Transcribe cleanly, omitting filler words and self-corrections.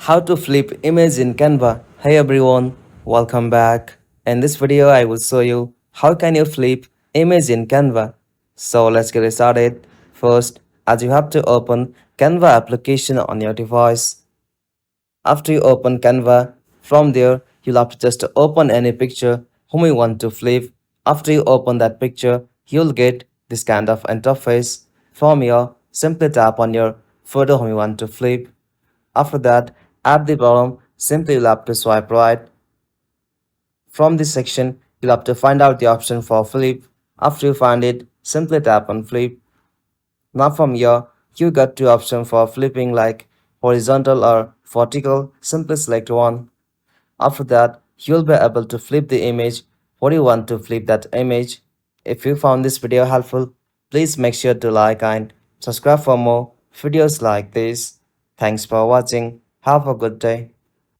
How to flip image in Canva. Hey everyone, welcome back. In this video, I will show you how can you flip image in Canva. So let's get started. First, as you have to open Canva application on your device. After you open Canva, from there, you'll have to just open any picture whom you want to flip. After you open that picture, you'll get this kind of interface. From here, simply tap on your photo whom you want to flip. After that, at the bottom, simply you'll have to swipe right. From this section, you'll have to find out the option for flip. After you find it, simply tap on flip. Now from here, you got two options for flipping like horizontal or vertical. Simply select one. After that, you'll be able to flip the image what you want to flip that image. If you found this video helpful, please make sure to like and subscribe for more videos like this. Thanks for watching. Have a good day.